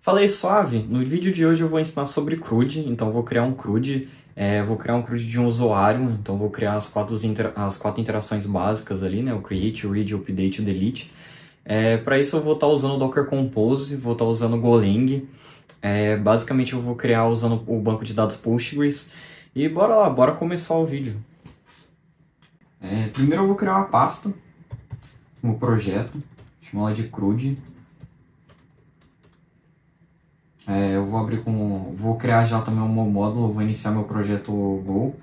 Fala aí, suave! No vídeo de hoje eu vou ensinar sobre CRUD, então vou criar um CRUD, vou criar um CRUD de um usuário, então vou criar as quatro interações básicas ali, né? O create, o read, o update e o delete. Para isso eu vou estar usando o Docker Compose, vou estar usando o Golang, basicamente eu vou criar usando o banco de dados Postgres, e bora lá, bora começar o vídeo. Primeiro eu vou criar uma pasta, um projeto, chamar ela de CRUD. Eu vou abrir vou criar já também um meu módulo, vou iniciar meu projeto Go.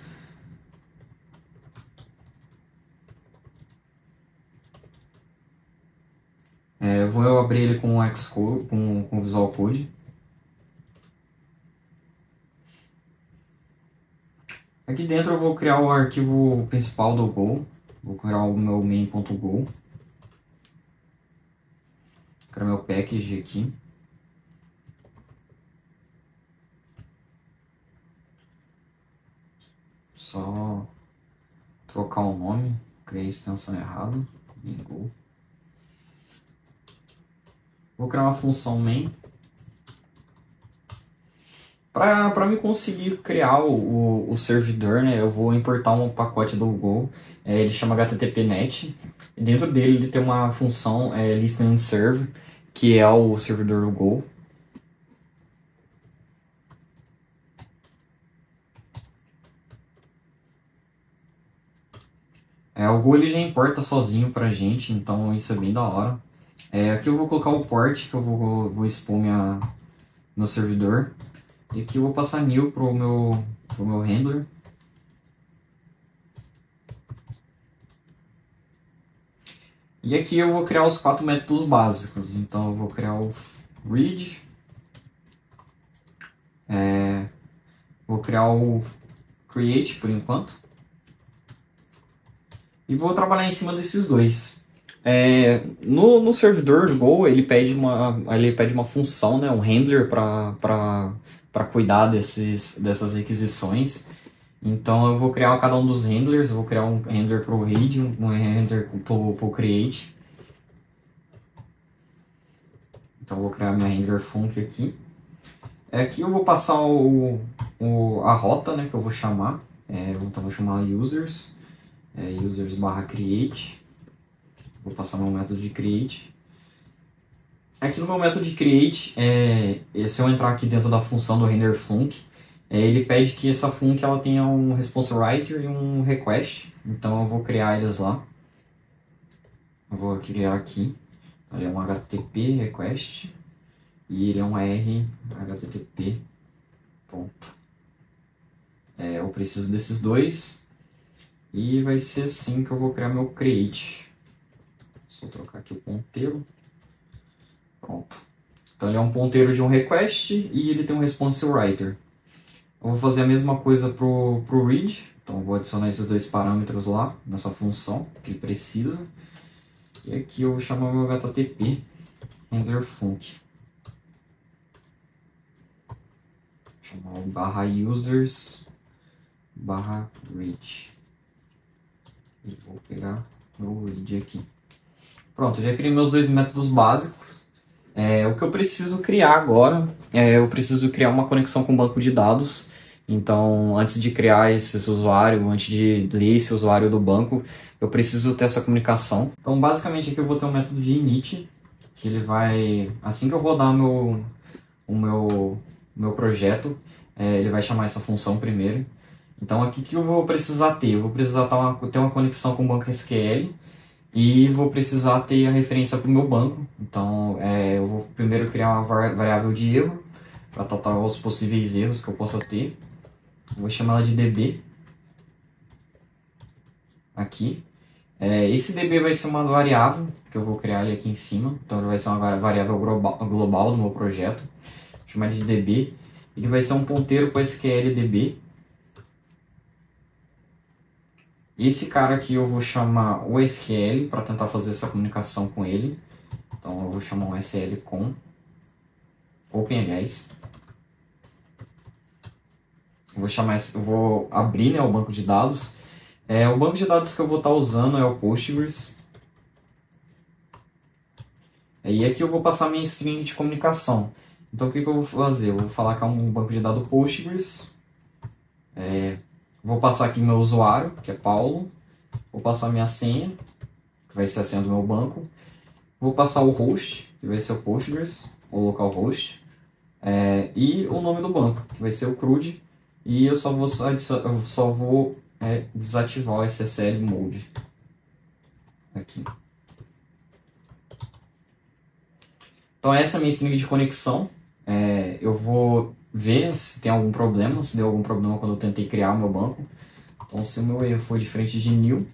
Vou abrir ele com Xcode, com Visual Code. Aqui dentro eu vou criar o arquivo principal do Go, vou criar o meu main.go. Criar meu package aqui. Só trocar o nome, criei a extensão errada, Go. Vou criar uma função main. Para me conseguir criar o servidor, né, eu vou importar um pacote do Go, ele chama HTTPnet, e dentro dele ele tem uma função listen and serve, que é o servidor do Go. O Go ele já importa sozinho pra gente, então isso é bem da hora. Aqui eu vou colocar o port que eu vou expor meu servidor. E aqui eu vou passar 1000 pro meu handler. E aqui eu vou criar os 4 métodos básicos. Então eu vou criar o read. Vou criar o create por enquanto. E vou trabalhar em cima desses dois. No servidor do Go, ele pede uma função, né, um handler para cuidar dessas requisições. Então eu vou criar cada um dos handlers, eu vou criar um handler para o read, um handler para o create. Então eu vou criar minha handler func aqui. Aqui eu vou passar a rota, né, que eu vou chamar. Então eu vou chamar users, users/create. Vou passar meu método de create. Aqui no meu método de create, se eu entrar aqui dentro da função do render func, ele pede que essa func ela tenha um response writer e um request. Então eu vou criar eles lá. Eu vou criar aqui. Ele é um HTTP request e ele é um R HTTP. Ponto. Eu preciso desses dois e vai ser assim que eu vou criar meu create. Só trocar aqui o ponteiro. Pronto. Então ele é um ponteiro de um request e ele tem um response writer. Eu vou fazer a mesma coisa pro read. Então eu vou adicionar esses dois parâmetros lá nessa função que ele precisa. E aqui eu vou chamar meu HTTP handler func. Chamar o /users/read. E vou pegar meu read aqui. Pronto, já criei meus dois métodos básicos. O que eu preciso criar agora, eu preciso criar uma conexão com o banco de dados. Então, antes de criar esse usuário, antes de ler esse usuário do banco, eu preciso ter essa comunicação. Então, basicamente aqui eu vou ter um método de init, que ele vai, assim que eu rodar o meu projeto, ele vai chamar essa função primeiro. Então, aqui que eu vou precisar ter? Eu vou precisar ter uma conexão com o banco SQL. E vou precisar ter a referência para o meu banco. Então, eu vou primeiro criar uma variável de erro para tratar os possíveis erros que eu possa ter. Vou chamar ela de db. Aqui. Esse db vai ser uma variável que eu vou criar ele aqui em cima. Então, ele vai ser uma variável global do meu projeto. Vou chamar ele de db. Ele vai ser um ponteiro para SQL db. Esse cara aqui eu vou chamar o SQL para tentar fazer essa comunicação com ele. Então eu vou chamar um SL com open, aliás. Eu vou abrir, né, o banco de dados. O banco de dados que eu vou estar usando é o Postgres. E aqui eu vou passar minha string de comunicação. Então o que eu vou fazer? Eu vou falar que é um banco de dados Postgres. Vou passar aqui meu usuário, que é Paulo. Vou passar minha senha, que vai ser a senha do meu banco. Vou passar o host, que vai ser o Postgres, ou localhost. E o nome do banco, que vai ser o CRUD. E eu só vou desativar o SSL Mode. Aqui. Então essa é a minha string de conexão. Eu vou ver se tem algum problema, se deu algum problema quando eu tentei criar o meu banco. Então se o meu erro for diferente de new,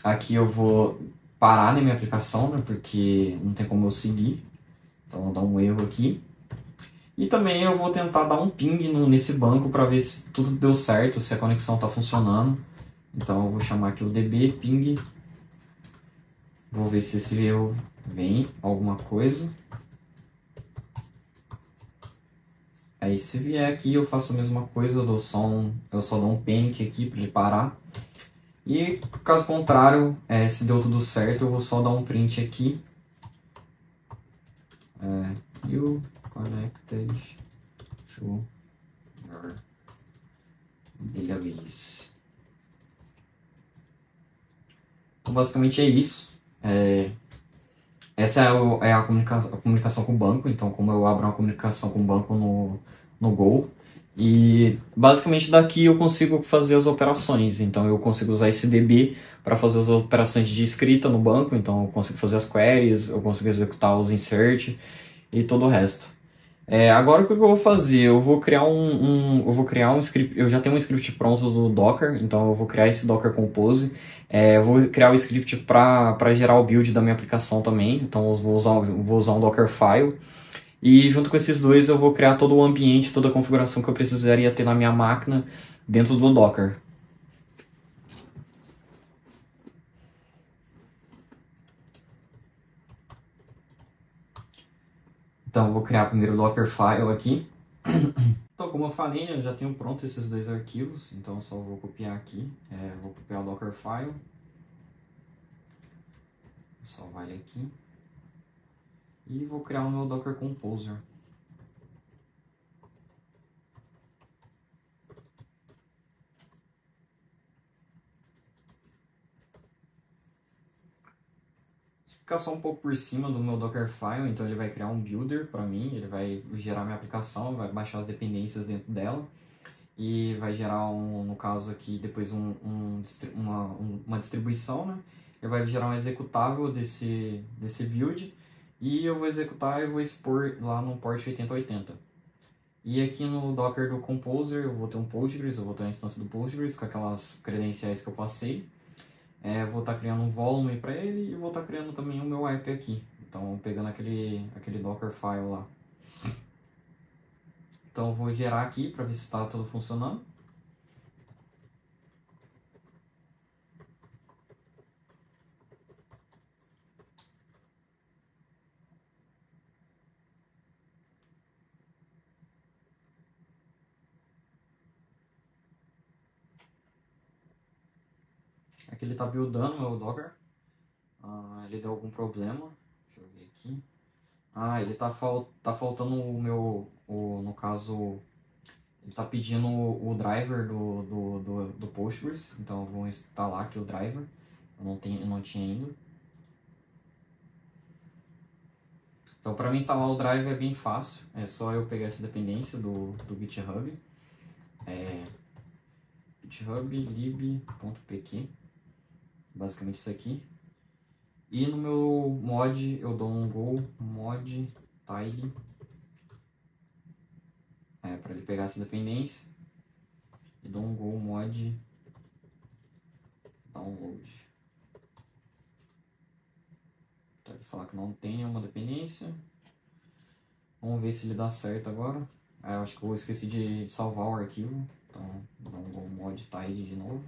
aqui eu vou parar na minha aplicação, né, porque não tem como eu seguir. Então eu vou dar um erro aqui. E também eu vou tentar dar um ping nesse banco para ver se tudo deu certo, se a conexão está funcionando. Então eu vou chamar aqui o db ping. Vou ver se esse erro vem alguma coisa. Aí se vier aqui eu faço a mesma coisa, eu só dou um panic aqui para ele parar. E caso contrário, se deu tudo certo, eu vou só dar um print aqui. You connected to your database. Então basicamente é isso. Essa é a comunicação com o banco. Então como eu abro uma comunicação com o banco no Go. E basicamente daqui eu consigo fazer as operações. Então eu consigo usar esse DB para fazer as operações de escrita no banco. Então eu consigo fazer as queries, eu consigo executar os insert e todo o resto. Agora o que eu vou fazer? Eu vou criar um script. Eu já tenho um script pronto do Docker, então eu vou criar esse Docker Compose. Eu vou criar o script para gerar o build da minha aplicação também. Então eu vou usar um Dockerfile. E junto com esses dois eu vou criar todo o ambiente, toda a configuração que eu precisaria ter na minha máquina dentro do Docker. Então eu vou criar primeiro o Dockerfile aqui. Então, como eu falei, né, eu já tenho pronto esses dois arquivos, então eu só vou copiar aqui. Vou copiar o Dockerfile. Vou salvar ele aqui. E vou criar o meu Docker Composer. Vou ficar só um pouco por cima do meu Dockerfile, então ele vai criar um builder para mim, ele vai gerar minha aplicação, vai baixar as dependências dentro dela. E vai gerar, no caso aqui, depois uma distribuição, né? Ele vai gerar um executável desse build e eu vou executar e vou expor lá no port 8080. E aqui no Docker do Composer eu vou ter um Postgres, eu vou ter uma instância do Postgres com aquelas credenciais que eu passei. Vou estar criando um volume para ele e vou estar criando também o meu app aqui. Então pegando aquele Dockerfile lá. Então eu vou gerar aqui para ver se está tudo funcionando. Aqui ele está buildando meu Docker. Ele deu algum problema. Deixa eu ver aqui. Ele tá faltando no caso, ele tá pedindo o driver do Postgres. Então eu vou instalar aqui o driver. Eu não tinha ainda. Então para mim instalar o driver é bem fácil. É só eu pegar essa dependência do GitHub. GitHub lib.pq. Basicamente isso aqui. E no meu mod eu dou um go mod tag para ele pegar essa dependência e dou um go mod download. Então ele fala que não tem nenhuma dependência. Vamos ver se ele dá certo agora. Eu acho que eu esqueci de salvar o arquivo. Então vou dar um go mod tag de novo.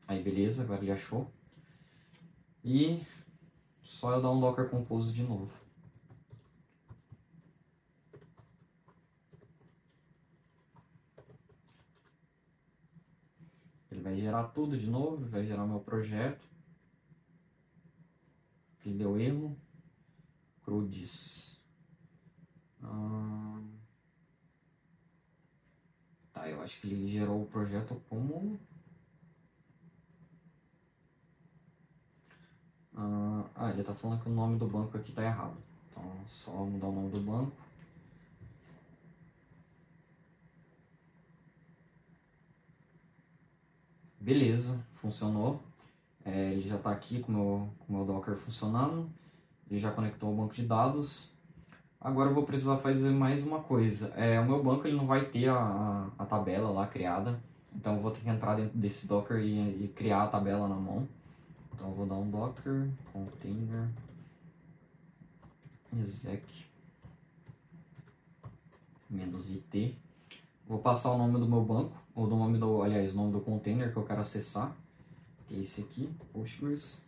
Aí beleza, agora ele achou. E só eu dar um Docker Compose de novo. Ele vai gerar tudo de novo, vai gerar meu projeto. Que deu erro. CRUDs. Tá, eu acho que ele gerou o projeto como... ele tá falando que o nome do banco aqui tá errado. Então, só mudar o nome do banco. Beleza, funcionou. Ele já está aqui com o meu Docker funcionando. Ele já conectou o banco de dados. Agora eu vou precisar fazer mais uma coisa. O meu banco ele não vai ter a tabela lá criada. Então eu vou ter que entrar dentro desse Docker e criar a tabela na mão. Então eu vou dar um Docker container exec -it. Vou passar o nome do meu banco, ou do nome do, aliás, o nome do container que eu quero acessar, que é esse aqui, Postgres,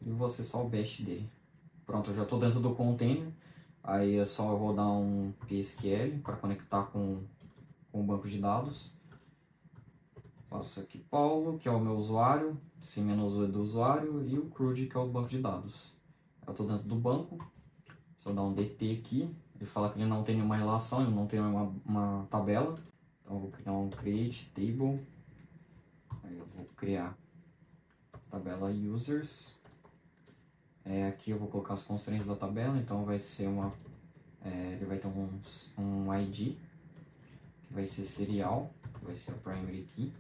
e vou acessar o bash dele. Pronto, eu já estou dentro do container, aí é só eu rodar um PSQL para conectar com o banco de dados. Passo aqui Paulo, que é o meu usuário, C-U é do usuário, e o CRUD, que é o banco de dados. Eu estou dentro do banco, só dar um DT aqui. Ele fala que ele não tem nenhuma relação, ele não tem uma tabela. Então eu vou criar um create table. Aí eu vou criar a tabela users. Aqui eu vou colocar as constraints da tabela, então vai ser ele vai ter um ID, que vai ser serial, que vai ser a primary key.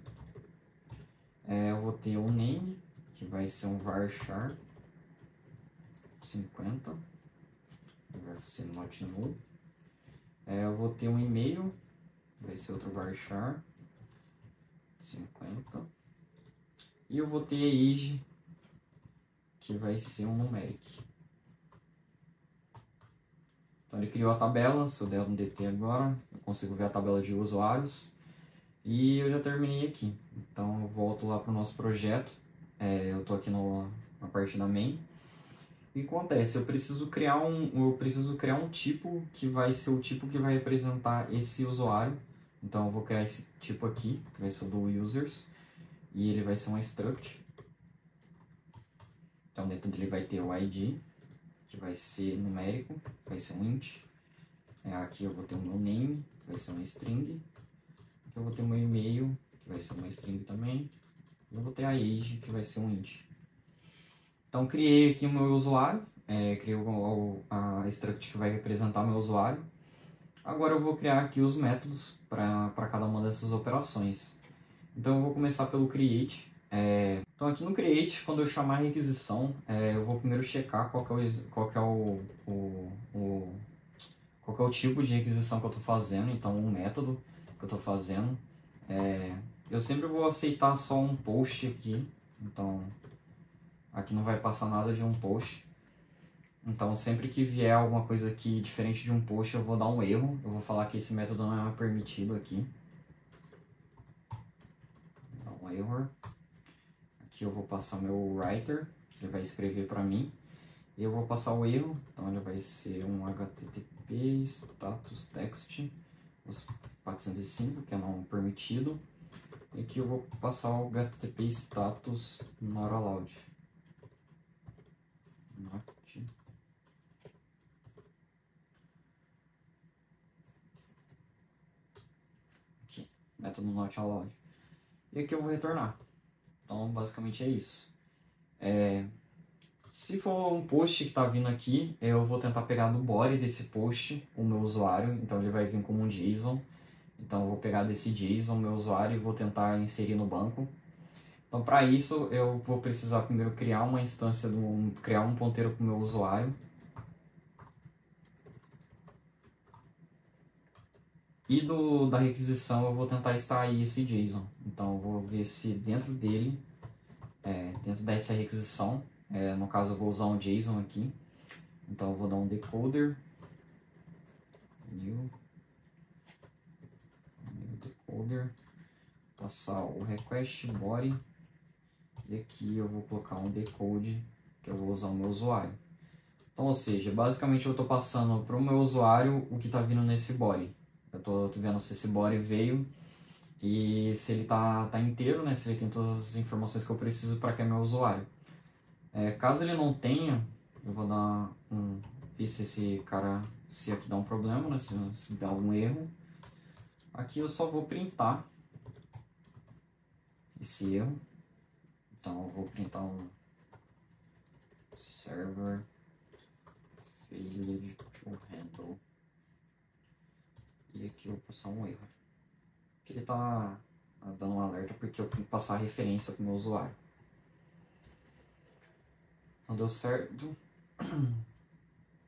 Eu vou ter um name, que vai ser um varchar 50. Vai ser not null. Eu vou ter um e-mail, vai ser outro varchar 50. E eu vou ter age, que vai ser um numeric. Então ele criou a tabela, se eu der um DT agora, eu consigo ver a tabela de usuários. E eu já terminei aqui. Então eu volto lá para o nosso projeto. Eu estou aqui na parte da main. O que acontece? Eu preciso criar um tipo que vai ser o tipo que vai representar esse usuário. Então eu vou criar esse tipo aqui, que vai ser o do users, e ele vai ser um struct. Então dentro dele vai ter o ID, que vai ser numérico, vai ser um int. Aqui eu vou ter o meu name, que vai ser uma string. Aqui eu vou ter o meu e-mail, que vai ser uma string também. E eu vou ter a age, que vai ser um int. Então criei aqui o meu usuário, criei a struct que vai representar o meu usuário. Agora eu vou criar aqui os métodos para cada uma dessas operações. Então eu vou começar pelo create. Então aqui no create, quando eu chamar a requisição, eu vou primeiro checar qual que é o tipo de requisição que eu estou fazendo, então o método que eu estou fazendo. Eu sempre vou aceitar só um post aqui, então aqui não vai passar nada de um post. Então sempre que vier alguma coisa aqui diferente de um post, eu vou dar um erro. Eu vou falar que esse método não é permitido aqui. Vou dar um error. Aqui eu vou passar meu writer, que ele vai escrever para mim. E eu vou passar o erro, então ele vai ser um http status text, os 405, que é não permitido. E aqui eu vou passar o http status not allowed. Aqui, método not allowed. E aqui eu vou retornar. Então basicamente é isso. Se for um post que está vindo aqui, eu vou tentar pegar no body desse post o meu usuário, então ele vai vir como um JSON. Então eu vou pegar desse JSON meu usuário e vou tentar inserir no banco. Então para isso eu vou precisar primeiro criar uma instância, criar um ponteiro para o meu usuário. E da requisição eu vou tentar extrair esse JSON. Então eu vou ver se dentro dele, dentro dessa requisição, no caso eu vou usar um JSON aqui. Então eu vou dar um decoder, new decoder, passar o request body, e aqui eu vou colocar um decode que eu vou usar o meu usuário. Então, ou seja, basicamente eu estou passando para o meu usuário o que está vindo nesse body. Eu estou vendo se esse body veio e se ele tá inteiro, né? Se ele tem todas as informações que eu preciso para que é meu usuário. Caso ele não tenha, eu vou dar um ver se se aqui dá um problema, né? Se dá algum erro. Aqui eu só vou printar esse erro. Então eu vou printar um server failed to handle. E aqui eu vou passar um erro. Aqui ele tá dando um alerta porque eu tenho que passar a referência para o meu usuário. Então deu certo.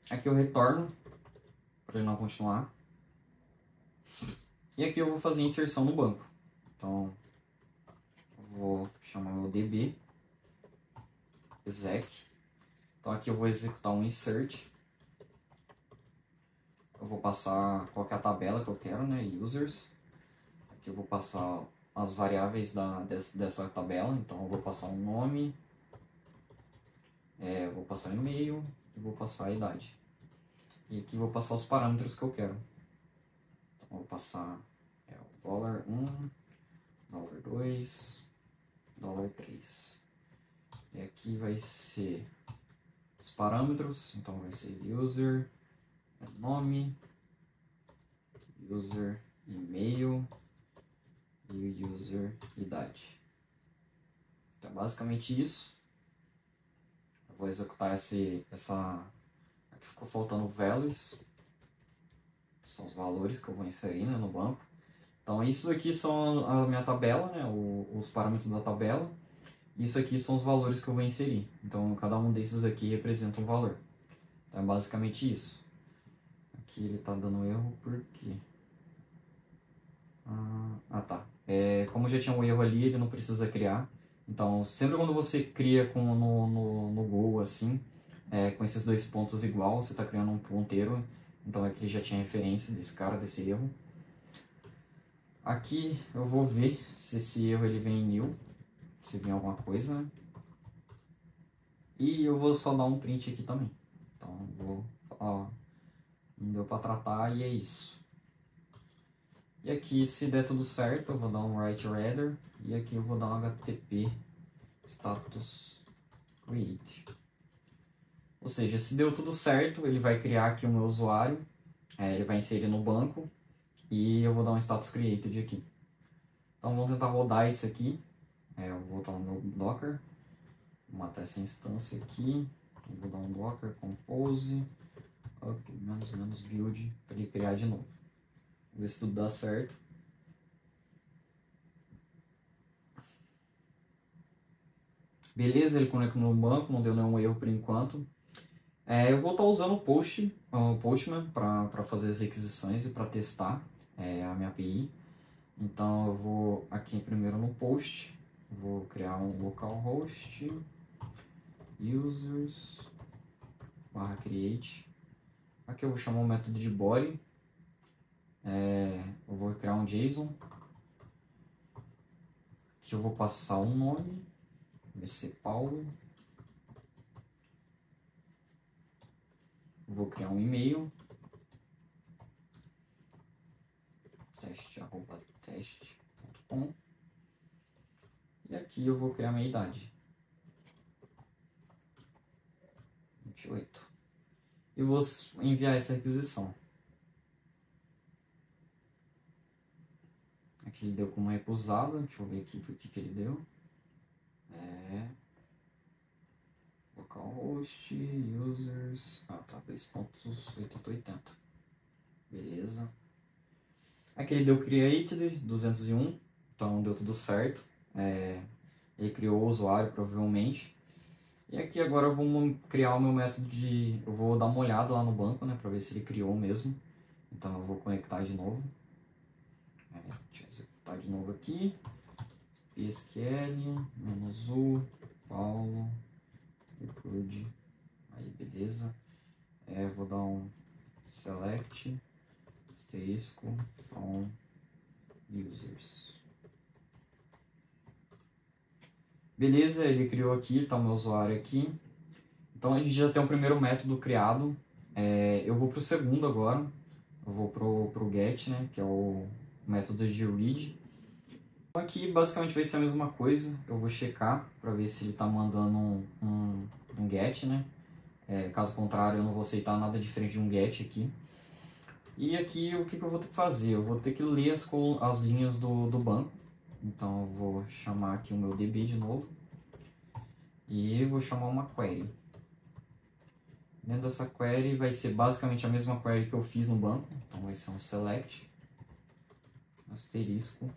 Aqui eu retorno para ele não continuar. E aqui eu vou fazer a inserção no banco. Então eu vou chamar meu db exec. Então aqui eu vou executar um insert. Eu vou passar qual que é a tabela que eu quero, né? Users. Aqui eu vou passar as variáveis dessa tabela. Então eu vou passar um nome, eu vou passar e-mail e vou passar a idade. E aqui eu vou passar os parâmetros que eu quero. Então eu vou passar o $1, $2, $3. E aqui vai ser os parâmetros. Então vai ser user, nome, user, e-mail e o user, idade. Então basicamente isso. Eu vou executar essa... Aqui ficou faltando values. São os valores que eu vou inserir, né, no banco. Então isso aqui são a minha tabela, né, os parâmetros da tabela. Isso aqui são os valores que eu vou inserir. Então cada um desses aqui representa um valor. Então é basicamente isso. Aqui ele está dando erro por quê? Tá. Como já tinha um erro ali, ele não precisa criar. Então sempre quando você cria no Go assim, com esses dois pontos igual, você está criando um ponteiro. Então aqui ele já tinha referência desse erro. Aqui eu vou ver se esse erro ele vem em new, se vem alguma coisa. E eu vou só dar um print aqui também. Então vou, não deu para tratar e é isso. E aqui se der tudo certo eu vou dar um write header e aqui eu vou dar um http status create. Ou seja, se deu tudo certo, ele vai criar aqui o meu usuário, ele vai inserir no banco e eu vou dar um status created aqui. Então vamos tentar rodar isso aqui. Eu vou voltar no meu Docker, vou matar essa instância aqui, eu vou dar um Docker compose up menos build para ele criar de novo. Vamos ver se tudo dá certo. Beleza, ele conectou no banco, não deu nenhum erro por enquanto. Eu vou estar usando o Postman para fazer as requisições e para testar a minha API. Então eu vou aqui primeiro no post, vou criar um localhost users /create. Aqui eu vou chamar um método de body. Eu vou criar um JSON. Aqui eu vou passar um nome, vai ser Paulo. Vou criar um e-mail, teste@teste.com. E aqui eu vou criar minha idade, 28. E vou enviar essa requisição. Aqui ele deu como recusado, deixa eu ver aqui por que ele deu. Localhost, users, tá, 2.8080. Beleza. Aqui ele deu created 201, então deu tudo certo. Ele criou o usuário provavelmente. E aqui agora eu vou criar o meu método eu vou dar uma olhada lá no banco, né, para ver se ele criou mesmo. Então eu vou conectar de novo. Deixa eu executar de novo aqui. PSQL, -u, Paulo, record. Aí beleza. Vou dar um select asterisco from users. Beleza, ele criou aqui, tá o meu usuário aqui. Então a gente já tem o primeiro método criado. Eu vou para o segundo agora. Eu vou pro get, né, que é o método de read. Então aqui basicamente vai ser a mesma coisa. Eu vou checar para ver se ele está mandando um get, né? Caso contrário, eu não vou aceitar nada diferente de um get aqui. E aqui, o que eu vou ter que fazer? Eu vou ter que ler as linhas do banco. Então, eu vou chamar aqui o meu DB de novo. E vou chamar uma query. Dentro dessa query vai ser basicamente a mesma query que eu fiz no banco. Então, vai ser um select asterisco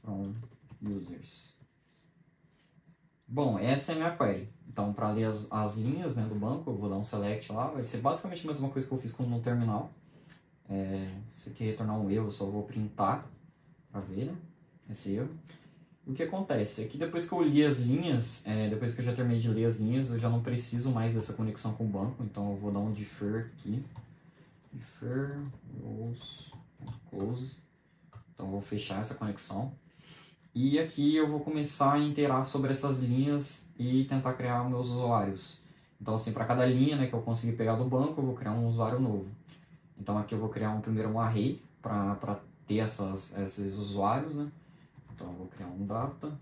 from users. Bom, essa é a minha query. Então, para ler as linhas, né, do banco, eu vou dar um select lá. Vai ser basicamente a mesma coisa que eu fiz no terminal. Se aqui retornar um erro, eu só vou printar para ver, né, esse erro. O que acontece é que depois que eu li as linhas, depois que eu já terminei de ler as linhas, eu já não preciso mais dessa conexão com o banco. Então, eu vou dar um defer aqui. Defer rows.close. Então, eu vou fechar essa conexão. E aqui eu vou começar a interar sobre essas linhas e tentar criar meus usuários. Então, assim, para cada linha, né, que eu conseguir pegar do banco, eu vou criar um usuário novo. Então, aqui eu vou criar primeiro um array para ter esses usuários, né? Então, eu vou criar um data,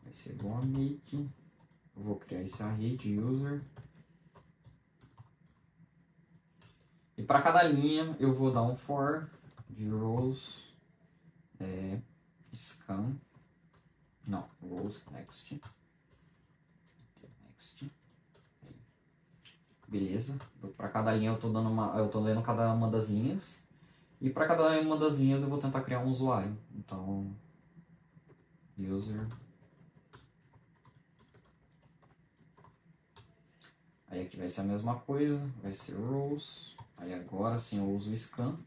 vai ser do make. Eu vou criar esse array de user. E para cada linha, eu vou dar um for de rows scan. Não, rows next. Beleza. Para cada linha eu tô lendo cada uma das linhas. E para cada uma das linhas eu vou tentar criar um usuário. Então, user. Aí aqui vai ser a mesma coisa, vai ser rows. Aí agora sim eu uso o scan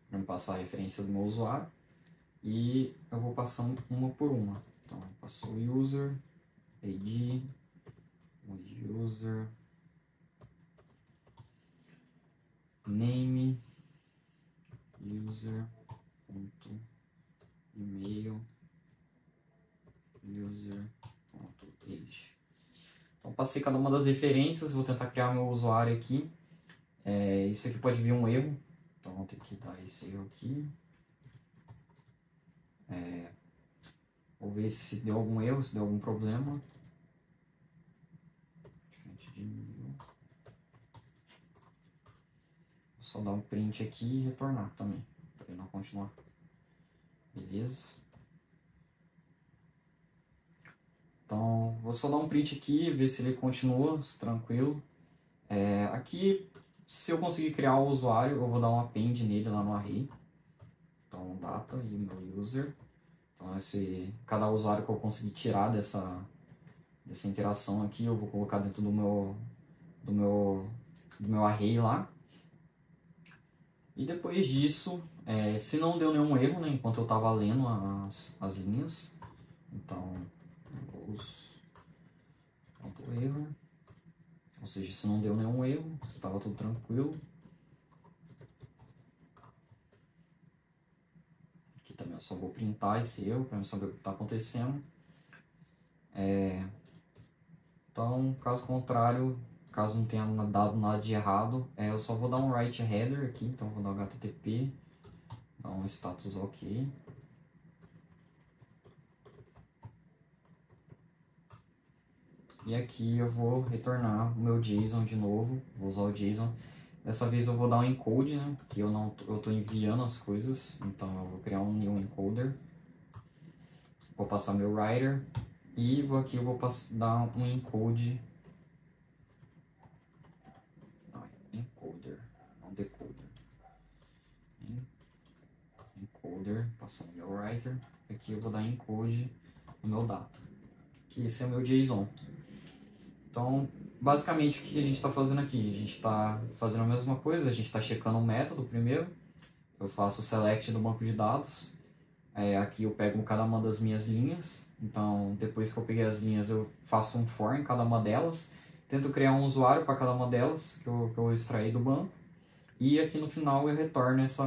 para me passar a referência do meu usuário. E eu vou passando uma por uma. Então, eu passo o user, ID, o user, name, user, ponto, e-mail, user, ponto, age. Então, passei cada uma das referências, vou tentar criar meu usuário aqui. Isso aqui pode vir um erro, então vou ter que dar esse erro aqui. Vou ver se deu algum erro, se deu algum problema. Diferente de mil. Vou só dar um print aqui e retornar também, para ele não continuar. Beleza? Então, vou só dar um print aqui, ver se ele continua, tranquilo. Aqui, se eu conseguir criar o usuário, eu vou dar um append nele lá no array. Então, data e meu user. Então, cada usuário que eu conseguir tirar dessa interação aqui, eu vou colocar dentro do meu array lá. E depois disso, se não deu nenhum erro, né, enquanto eu estava lendo as linhas, então, erro, ou seja, se não deu nenhum erro, estava tudo tranquilo. Aqui também eu só vou printar esse erro para eu saber o que está acontecendo. Então, caso contrário, caso não tenha dado nada de errado, eu só vou dar um write header aqui, então vou dar um http, dar um status ok. E aqui eu vou retornar o meu JSON de novo, vou usar o JSON. Dessa vez eu vou dar um encode, né, porque eu estou enviando as coisas, então eu vou criar um new encoder. Vou passar meu writer e aqui eu vou dar um encode. Encoder, não decoder. Encoder, passando meu writer. Aqui eu vou dar encode no meu data, que esse é o meu JSON. Então, basicamente, o que a gente está fazendo aqui? A gente está fazendo a mesma coisa, a gente está checando o método primeiro. Eu faço o select do banco de dados. Aqui eu pego cada uma das minhas linhas. Então, depois que eu peguei as linhas, eu faço um for em cada uma delas. Tento criar um usuário para cada uma delas, que eu extraí do banco. E aqui no final eu retorno esse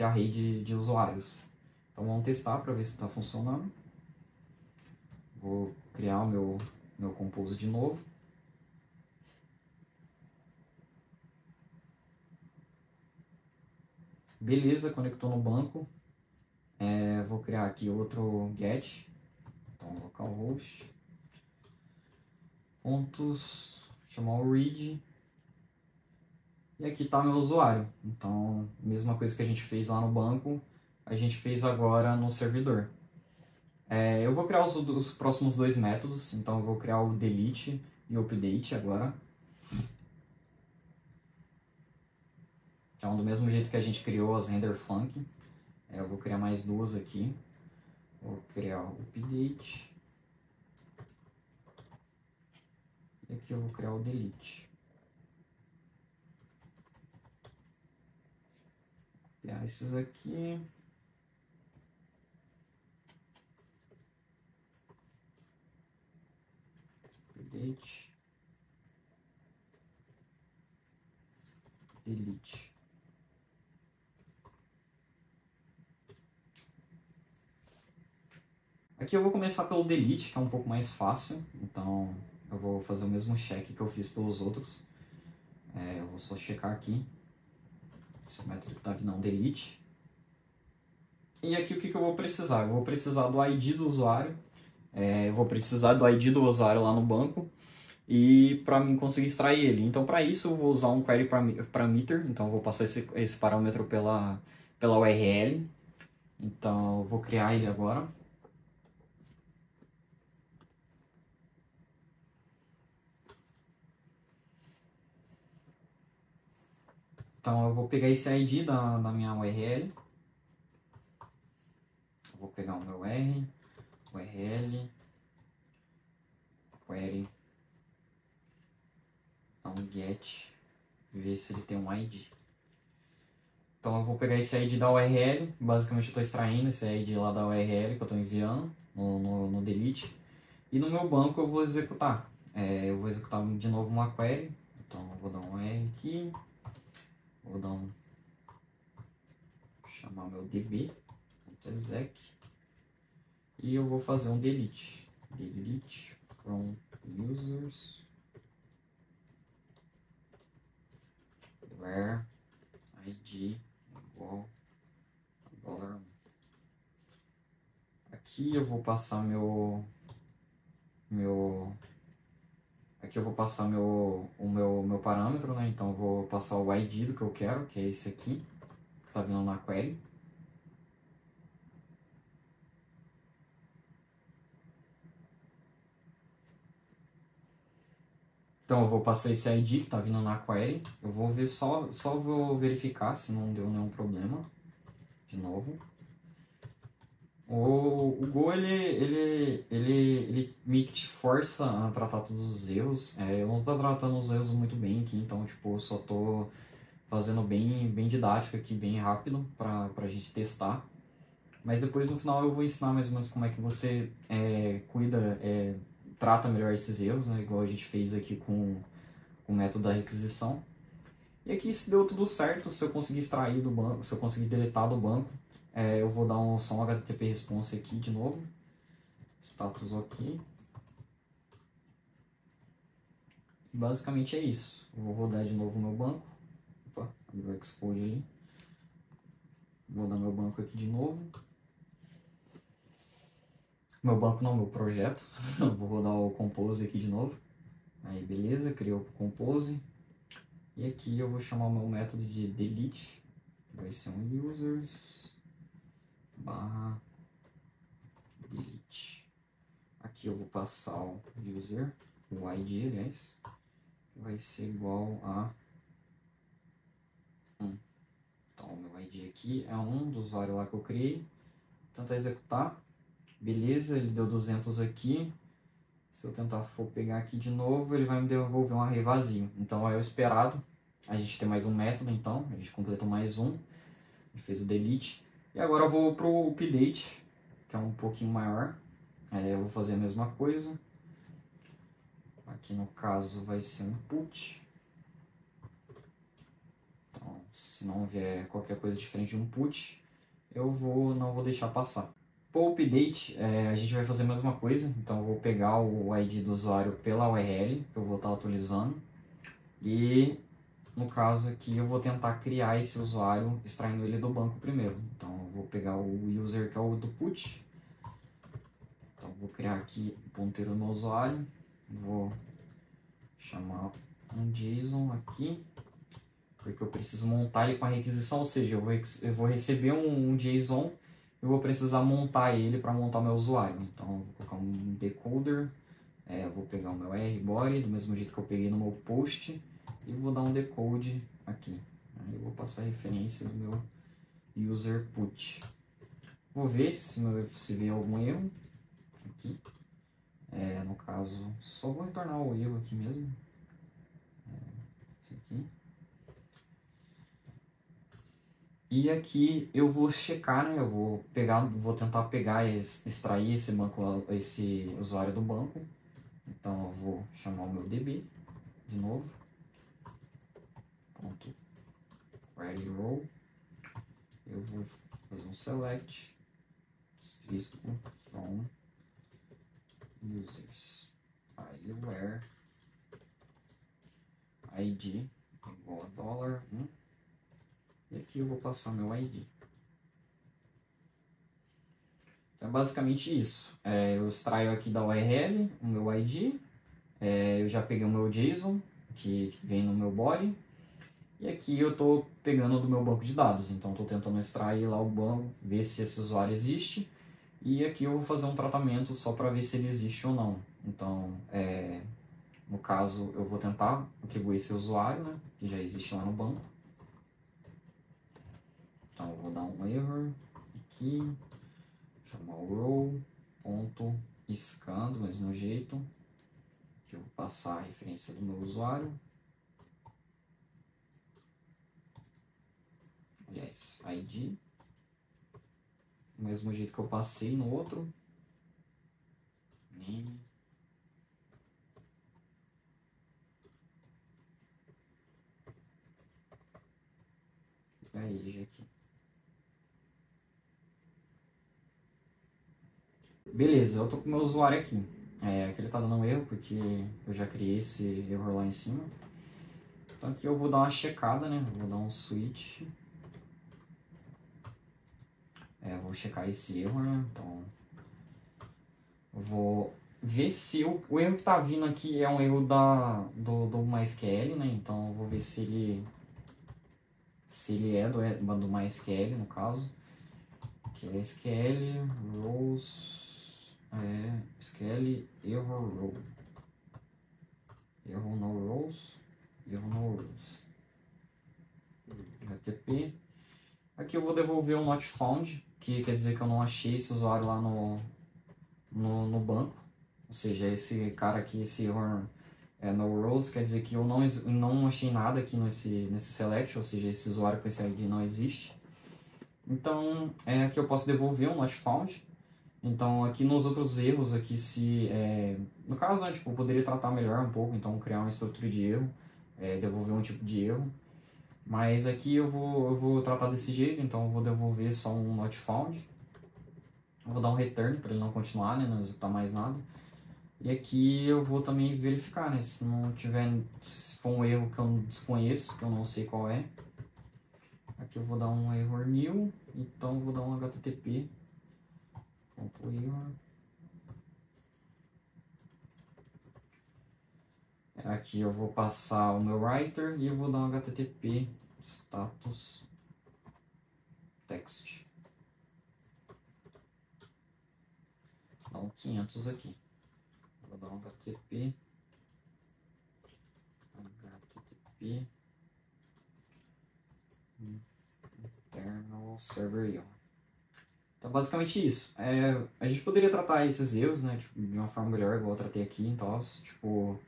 array de usuários. Então, vamos testar para ver se está funcionando. Vou criar o meu compose de novo. Beleza, conectou no banco. Vou criar aqui outro get. Então, localhost. pontos, chamar o read. E aqui está meu usuário. Então, mesma coisa que a gente fez lá no banco, a gente fez agora no servidor. Eu vou criar os próximos dois métodos. Então, eu vou criar o delete e o update agora. Então, do mesmo jeito que a gente criou as render func, eu vou criar mais duas aqui. Vou criar o update. E aqui eu vou criar o delete. Copiar esses aqui. Update. Delete. Aqui eu vou começar pelo delete, que é um pouco mais fácil. Então eu vou fazer o mesmo check que eu fiz pelos outros. Eu vou só checar aqui. Esse método que está vindo é um delete. E aqui o que eu vou precisar? Eu vou precisar do ID do usuário. Eu vou precisar do ID do usuário lá no banco. E para mim conseguir extrair ele. Então para isso eu vou usar um query parameter. Então eu vou passar esse parâmetro pela URL. Então eu vou criar ele agora. Então eu vou pegar esse ID da minha URL. Eu vou pegar o meu URL, query, get, ver se ele tem um ID. Então eu vou pegar esse ID da URL, basicamente eu estou extraindo esse ID lá da URL que eu estou enviando no delete. E no meu banco eu vou executar. Eu vou executar de novo uma query. Então eu vou dar um R aqui. Vou dar chamar meu db.exec. E eu vou fazer um delete. Delete from users. Where id igual $1. Aqui eu vou passar aqui eu vou passar o meu parâmetro, né? Então eu vou passar o ID do que eu quero, que é esse aqui, que está vindo na query. Então eu vou passar esse ID que está vindo na query. Eu vou ver só vou verificar se não deu nenhum problema. De novo. O Go ele meio que te força a tratar todos os erros. Eu não estou tratando os erros muito bem aqui, então tipo, eu só estou fazendo bem didático aqui, bem rápido para a gente testar. Mas depois no final eu vou ensinar mais ou menos como é que você trata melhor esses erros, né? Igual a gente fez aqui com o método da requisição. E aqui se deu tudo certo, se eu conseguir extrair do banco, se eu conseguir deletar do banco, eu vou dar só um HTTP response aqui de novo. Status ok. E basicamente é isso. Eu vou rodar de novo o meu banco. Opa, abriu o Xcode ali. Vou dar meu banco aqui de novo. Meu banco não, meu projeto. Vou rodar o Compose aqui de novo. Aí beleza, criou o Compose. E aqui eu vou chamar o meu método de delete. Vai ser um users barra delete. Aqui eu vou passar o user, o ID, aliás, que vai ser igual a 1. Então o meu ID aqui é 1 do usuário lá que eu criei. Tentar executar. Beleza, ele deu 200 aqui. Se eu tentar for pegar aqui de novo, ele vai me devolver um array vazio. Então é o esperado. A gente tem mais um método, então. A gente completou mais um. A gente fez o delete. E agora eu vou para o update, que é um pouquinho maior. Eu vou fazer a mesma coisa. Aqui no caso vai ser um put. Então, se não vier qualquer coisa diferente de um put, eu não vou deixar passar. Para o update, a gente vai fazer a mesma coisa. Então eu vou pegar o ID do usuário pela URL, que eu vou estar atualizando. E no caso aqui eu vou tentar criar esse usuário extraindo ele do banco primeiro. Então eu vou pegar o user que é o do put. Então vou criar aqui o ponteiro no usuário. Vou chamar um JSON aqui, porque eu preciso montar ele com a requisição, ou seja, eu vou receber um JSON, eu vou precisar montar ele para montar o meu usuário. Então, eu vou colocar um decoder, eu vou pegar o meu rbody, do mesmo jeito que eu peguei no meu post, e vou dar um decode aqui. Aí eu vou passar a referência do meu user put. Vou ver se vem algum erro aqui. No caso, só vou retornar o erro aqui mesmo. Esse aqui. E aqui eu vou checar, né? Eu vou tentar pegar extrair esse banco, esse usuário do banco. Então eu vou chamar o meu DB de novo. Ponto query row. Eu vou fazer um select asterisco from users. Aí where id igual a $1. E aqui eu vou passar meu ID. Então é basicamente isso. Eu extraio aqui da URL o meu ID. Eu já peguei o meu JSON, que vem no meu body. E aqui eu estou pegando do meu banco de dados. Então estou tentando extrair lá o banco, ver se esse usuário existe. E aqui eu vou fazer um tratamento só para ver se ele existe ou não. Então, no caso, eu vou tentar atribuir esse usuário, né, que já existe lá no banco. Então eu vou dar um error aqui, chamar o row.scan do mesmo jeito, que eu vou passar a referência do meu usuário. Aliás, ID, do mesmo jeito que eu passei no outro, name, e age aqui. Beleza, eu tô com o meu usuário aqui. Aqui ele tá dando um erro porque eu já criei esse erro lá em cima. Então aqui eu vou dar uma checada, né? Vou dar um switch. Vou checar esse erro, né? Então eu vou ver se o erro que tá vindo aqui é um erro do MySQL, né? Então eu vou ver se ele é do MySQL, no caso. Que é SQL rows, SQL error row. Error no rows, erro no rows. HTTP. Aqui eu vou devolver um not found, que quer dizer que eu não achei esse usuário lá no banco. Ou seja, esse cara aqui, esse error no rows, quer dizer que eu não achei nada aqui nesse select, ou seja, esse usuário com esse ID não existe. Então, aqui eu posso devolver um not found. Então, aqui nos outros erros, aqui no caso, né, tipo, eu poderia tratar melhor um pouco, então criar uma estrutura de erro, devolver um tipo de erro. Mas aqui eu vou tratar desse jeito, então eu vou devolver só um not found. Eu vou dar um return para ele não continuar, né, não executar mais nada. E aqui eu vou também verificar, né, se for um erro que eu desconheço, que eu não sei qual é. Aqui eu vou dar um error new, então eu vou dar um http. Aqui eu vou passar o meu writer e eu vou dar um http status text. Vou dar um 500 aqui. Vou dar um http internal server IO. Então, basicamente isso. A gente poderia tratar esses erros, né, tipo, de uma forma melhor, igual eu tratei aqui, então, tipo,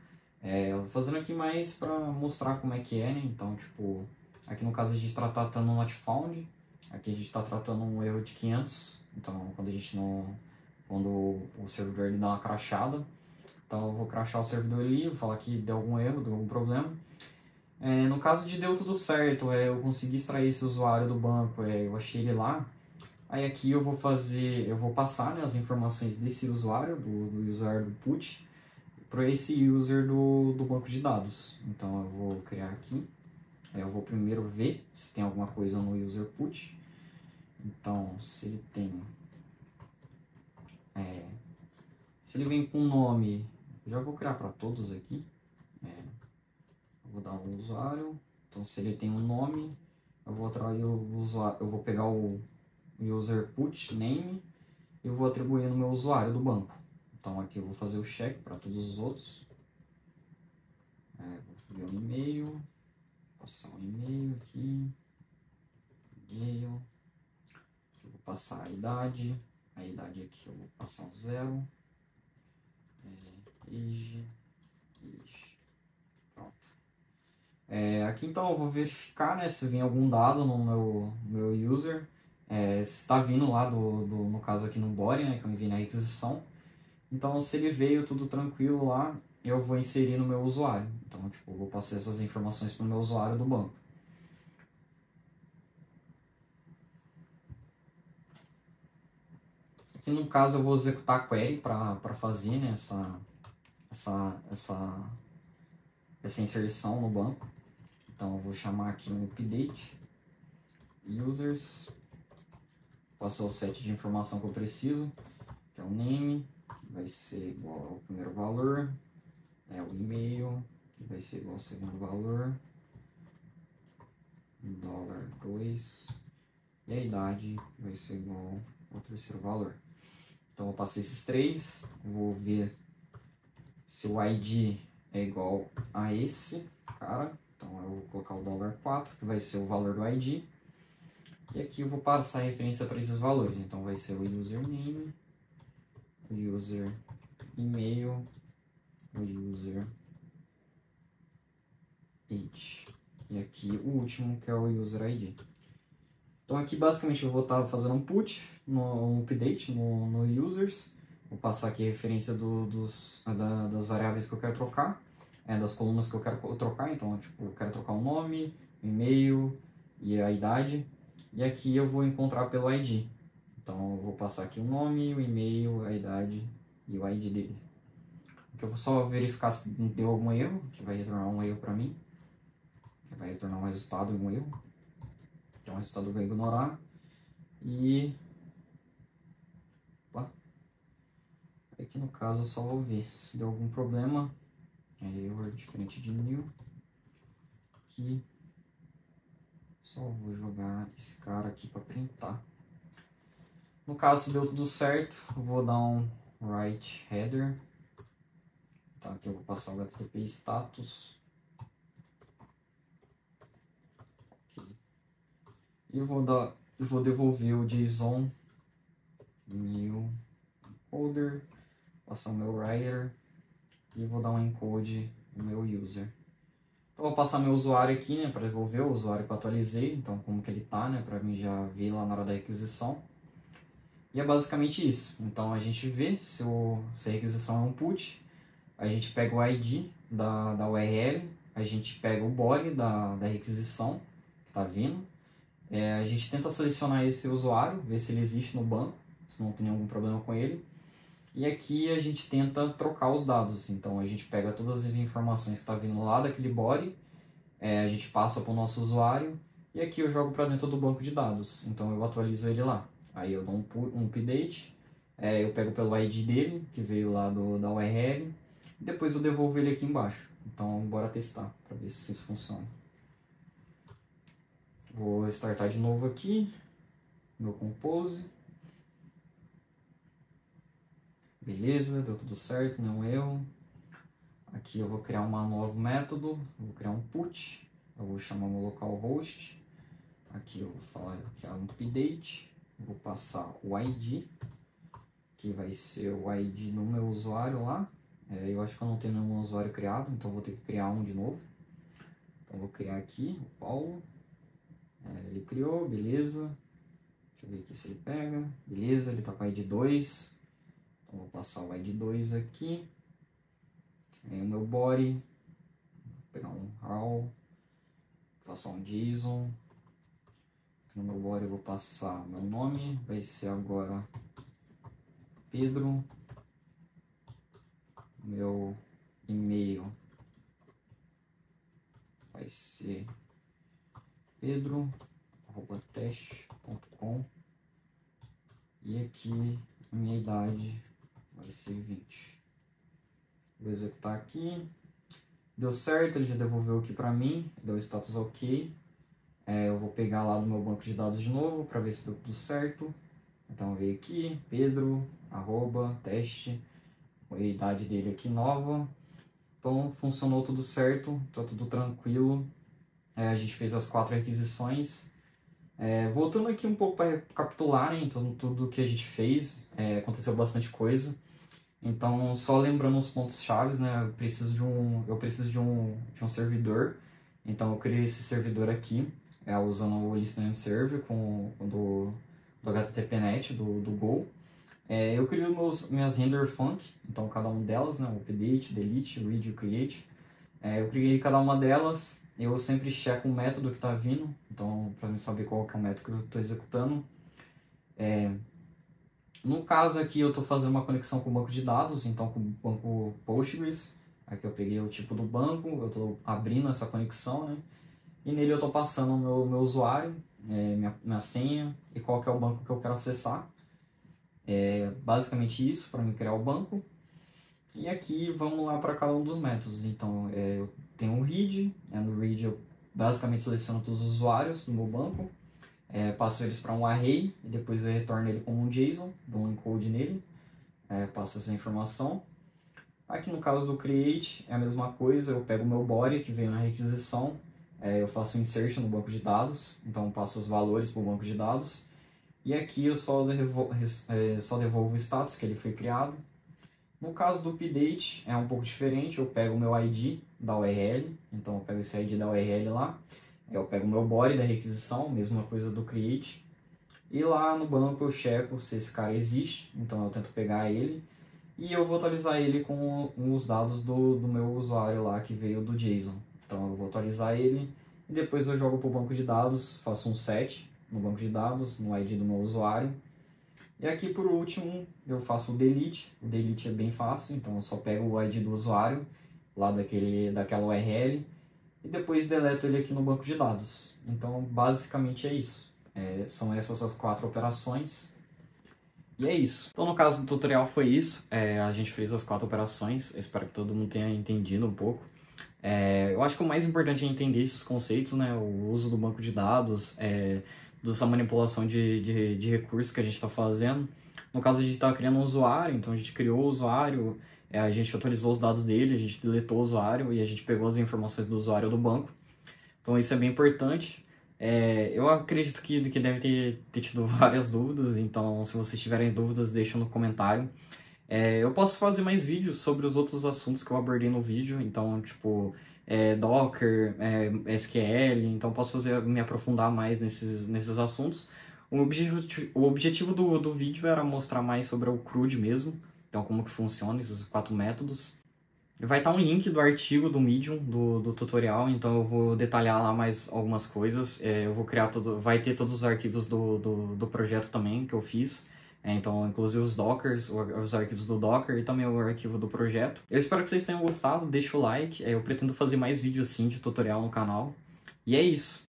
fazendo aqui mais para mostrar como é que é, né, então, tipo, aqui no caso a gente está tratando um not found, aqui a gente está tratando um erro de 500, então, quando o servidor ele dá uma crashada, então eu vou crashar o servidor ali, vou falar que deu algum erro, deu algum problema. No caso de deu tudo certo, eu consegui extrair esse usuário do banco, eu achei ele lá. Aí aqui eu vou passar, né, as informações desse usuário, do usuário do put, para esse user do banco de dados. Então eu vou criar aqui, eu vou primeiro ver se tem alguma coisa no user put. Então se ele tem, se ele vem com nome, eu já vou criar para todos aqui. Eu vou dar um usuário. Então, se ele tem um nome, eu vou atrair o usuário. Eu vou pegar o user put name e vou atribuir no meu usuário do banco. Então, aqui eu vou fazer o check para todos os outros. Vou ver um e-mail. Passar um e-mail aqui. E-mail. Aqui eu vou passar a idade. A idade aqui eu vou passar um 0. Age. Pronto. Aqui então eu vou verificar, né, se vem algum dado no meu user. Se está vindo lá no caso aqui no body, né, que eu enviei na requisição. Então se ele veio tudo tranquilo lá, eu vou inserir no meu usuário. Então tipo, eu vou passar essas informações para o meu usuário do banco. Aqui no caso eu vou executar a query para fazer, né, essa inserção no banco. Então eu vou chamar aqui um update users, passar o set de informação que eu preciso, que é o name, que vai ser igual ao primeiro valor, o e-mail, que vai ser igual ao segundo valor, $2, e a idade vai ser igual ao terceiro valor. Então eu passei esses três, vou ver se o ID é igual a esse cara. Então eu vou colocar o $4, que vai ser o valor do ID. E aqui eu vou passar a referência para esses valores. Então vai ser o username, o user e-mail, o user age. E aqui o último, que é o user ID. Então aqui basicamente eu vou estar fazendo um put, um update no users. Vou passar aqui a referência das variáveis que eu quero trocar, das colunas que eu quero trocar. Então tipo, eu quero trocar o nome, o e-mail e a idade. E aqui eu vou encontrar pelo ID. Então eu vou passar aqui o nome, o e-mail, a idade e o ID dele. Aqui eu vou só verificar se não deu algum erro, que vai retornar um erro para mim. Vai retornar um resultado e um erro. Então o resultado eu vou ignorar. E aqui no caso eu só vou ver se deu algum problema. Erro diferente de new. Aqui só vou jogar esse cara aqui para printar. No caso, se deu tudo certo, eu vou dar um write header. Então aqui eu vou passar o HTTP status. Aqui. E eu vou devolver o JSON new encoder, passar o meu writer e vou dar um encode no meu user. Então vou passar meu usuário aqui, né, para devolver o usuário que eu atualizei, então como que ele tá, né, para mim já ver lá na hora da requisição. E é basicamente isso. Então a gente vê se a requisição é um put, a gente pega o ID da URL, a gente pega o body da requisição que está vindo, a gente tenta selecionar esse usuário, ver se ele existe no banco, se não tem algum problema com ele. E aqui a gente tenta trocar os dados, então a gente pega todas as informações que está vindo lá daquele body, a gente passa para o nosso usuário e aqui eu jogo para dentro do banco de dados, então eu atualizo ele lá. Aí eu dou um update, eu pego pelo ID dele, que veio lá da URL, e depois eu devolvo ele aqui embaixo. Então bora testar para ver se isso funciona. Vou startar de novo aqui, meu compose. Beleza, deu tudo certo, nenhum erro. Aqui eu vou criar um novo método, vou criar um put, eu vou chamar meu localhost. Aqui eu vou falar que é um update, vou passar o ID, que vai ser o ID do meu usuário lá. Eu acho que eu não tenho nenhum usuário criado, então vou ter que criar um de novo. Então vou criar aqui, o Paulo. Ele criou, beleza. Deixa eu ver aqui se ele pega. Beleza, ele está com o ID 2. Então vou passar o ID 2 aqui. Aí o meu body. Vou pegar um how. Vou passar um JSON. Aqui no meu body eu vou passar meu nome. Vai ser agora Pedro. Meu e-mail vai ser pedro@teste.com e aqui a minha idade vai ser 20. Vou executar aqui, Deu certo, ele já devolveu aqui para mim, deu status ok. Eu vou pegar lá no meu banco de dados de novo para ver se deu tudo certo. Então veio aqui, Pedro, teste, a idade dele aqui nova. Então funcionou tudo certo, tá tudo tranquilo. A gente fez as 4 requisições. Voltando aqui um pouco para recapitular, né, então, tudo que a gente fez, aconteceu bastante coisa. Então, só lembrando os pontos chaves, né, eu preciso de um servidor. Então, eu criei esse servidor aqui, usando o Listen and Serve do HTTPnet, do Go. Eu crio minhas render func, então cada uma delas, né, update, delete, read e create. Eu criei cada uma delas, eu sempre checo o método que está vindo, então para eu saber qual que é o método que eu estou executando. No caso aqui eu estou fazendo uma conexão com o banco de dados, então com o banco Postgres. Aqui eu peguei o tipo do banco, eu estou abrindo essa conexão, né? E nele eu estou passando o meu usuário, minha senha e qual que é o banco que eu quero acessar. Basicamente isso, para mim criar o banco. E aqui vamos lá para cada um dos métodos. Então eu tenho um read, no read eu basicamente seleciono todos os usuários do meu banco. Passo eles para um array e depois eu retorno ele como um JSON, dou um encode nele, passo essa informação. Aqui no caso do create é a mesma coisa, eu pego o meu body que veio na requisição, eu faço um insert no banco de dados, então passo os valores para o banco de dados. E aqui eu só devolvo o status que ele foi criado. No caso do update é um pouco diferente, eu pego o meu ID da URL, então eu pego esse ID da URL lá. Eu pego o meu body da requisição, mesma coisa do create. E lá no banco eu checo se esse cara existe, então eu tento pegar ele. E eu vou atualizar ele com os dados do meu usuário lá que veio do JSON. Então eu vou atualizar ele e depois eu jogo para o banco de dados, faço um set no banco de dados, no ID do meu usuário. E aqui por último eu faço o delete. O delete é bem fácil, então eu só pego o ID do usuário lá daquela URL. E depois deleto ele aqui no banco de dados. Então, basicamente é isso. São essas as 4 operações. E é isso. Então, no caso do tutorial foi isso. A gente fez as 4 operações. Eu espero que todo mundo tenha entendido um pouco. Eu acho que o mais importante é entender esses conceitos, né? O uso do banco de dados, dessa manipulação de recursos que a gente está fazendo. No caso, a gente estava criando um usuário, então a gente criou o usuário, a gente atualizou os dados dele, a gente deletou o usuário e a gente pegou as informações do usuário do banco. Então isso é bem importante. Eu acredito que deve ter tido várias dúvidas, então se vocês tiverem dúvidas, deixem no comentário. Eu posso fazer mais vídeos sobre os outros assuntos que eu abordei no vídeo, então tipo Docker, SQL, então posso me aprofundar mais nesses assuntos. O objetivo do vídeo era mostrar mais sobre o CRUD mesmo, então como que funciona esses 4 métodos. Vai estar um link do artigo do Medium, do tutorial, então eu vou detalhar lá mais algumas coisas. Eu vou criar vai ter todos os arquivos do projeto também que eu fiz. Então, inclusive os Dockers, os arquivos do Docker e também o arquivo do projeto. Eu espero que vocês tenham gostado, deixa o like. Eu pretendo fazer mais vídeos assim de tutorial no canal. E é isso.